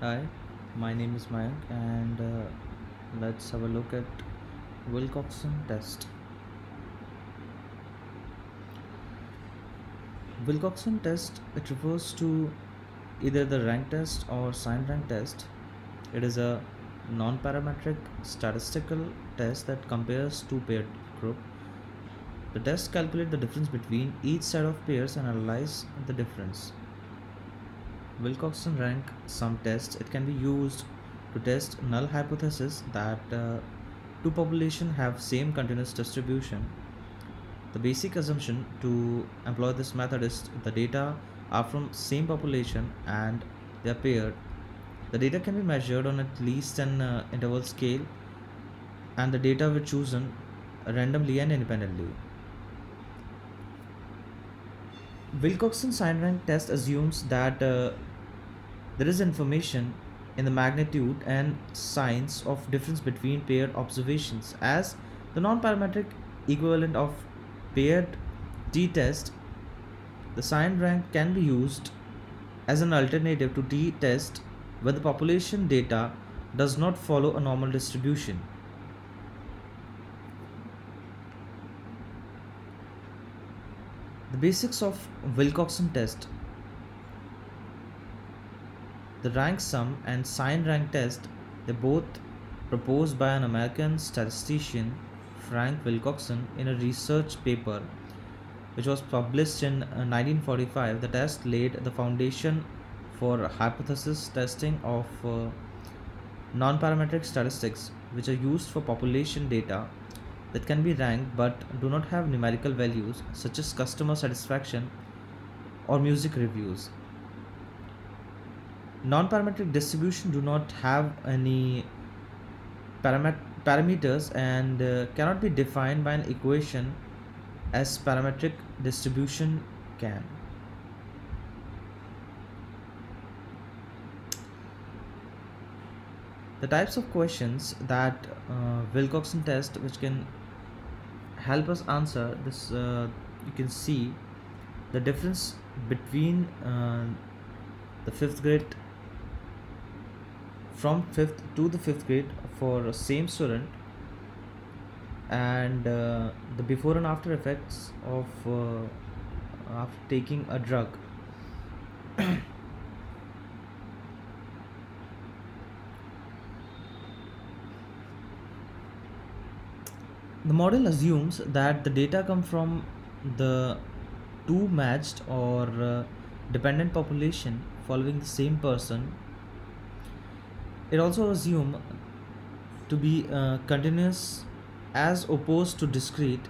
Hi, my name is Mayank, and let's have a look at Wilcoxon test. Wilcoxon test it refers to either the rank test or sign rank test. It is a non-parametric statistical test that compares two paired group. The test calculates the difference between each set of pairs and analyze the difference. Wilcoxon rank sum test it can be used to test null hypothesis that two populations have same continuous distribution. The basic assumption to employ this method is the data are from same population and they are paired. The data can be measured on at least an interval scale, and the data were chosen randomly and independently. Wilcoxon sign rank test assumes that there is information in the magnitude and signs of difference between paired observations as the non-parametric equivalent of paired t-test. The sign rank can be used as an alternative to t-test where the population data does not follow a normal distribution. The basics of Wilcoxon test. The rank sum and sign rank test, they both proposed by an American statistician, Frank Wilcoxon, in a research paper which was published in 1945. The test laid the foundation for hypothesis testing of non-parametric statistics, which are used for population data that can be ranked but do not have numerical values such as customer satisfaction or music reviews. Non-parametric distribution do not have any parameters and cannot be defined by an equation as parametric distribution can. The types of questions that Wilcoxon test which can help us answer this, you can see the difference between the fifth grade from fifth to the fifth grade for a same student, and the before and after effects of after taking a drug. The model assumes that the data come from the two matched or dependent population following the same person. It also assumes to be continuous as opposed to discrete.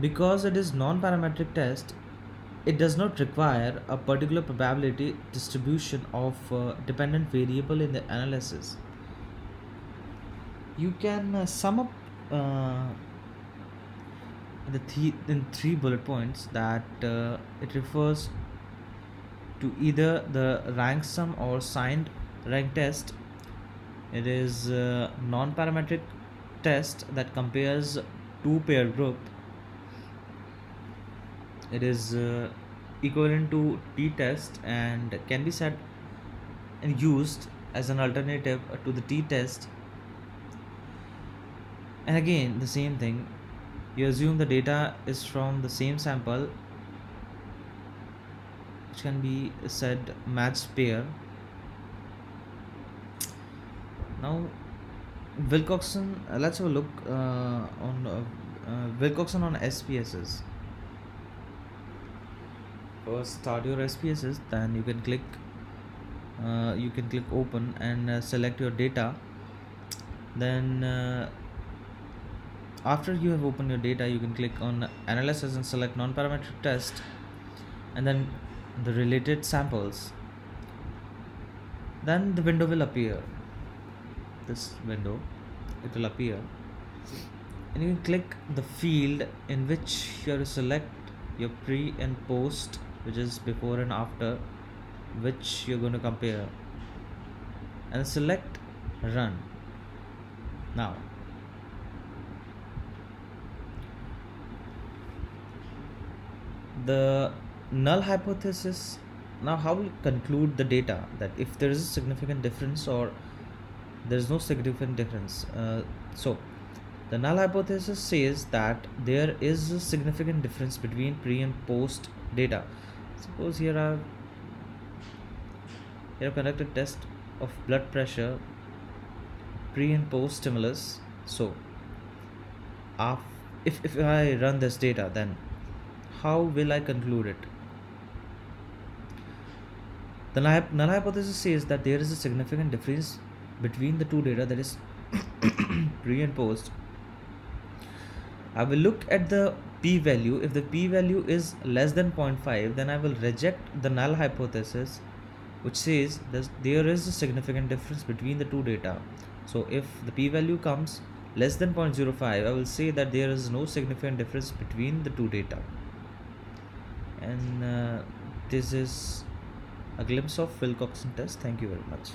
Because it is non-parametric test, it does not require a particular probability distribution of dependent variable in the analysis. You can sum up uh, in three bullet points that it refers to either the rank sum or signed rank test. It is a non-parametric test that compares two pair group. It is equivalent to t-test and can be set and used as an alternative to the t-test. And again, the same thing. You assume the data is from the same sample, which can be said matched pair. Now, Wilcoxon. Let's have a look on Wilcoxon on SPSS. First, start your SPSS. Then you can click open and select your data. Then after you have opened your data, you can click on analysis and select non-parametric test, and then the related samples. Then the window will appear. This window, it will appear, and you can click the field in which you have to select your pre and post, which is before and after, which you're going to compare, and select run. Now, the null hypothesis Now, how will conclude the data that if there is a significant difference or there is no significant difference? So, the null hypothesis says that there is a significant difference between pre and post data. Suppose here I've conducted test of blood pressure pre and post stimulus. So, if I run this data, then how will I conclude it? The null hypothesis says that there is a significant difference between the two data, that is pre and post. I will look at the p-value. If the p-value is less than 0.5, then I will reject the null hypothesis, which says that there is a significant difference between the two data. So if the p-value comes less than 0.05, I will say that there is no significant difference between the two data. And this is a glimpse of wilcoxon test. Thank you very much.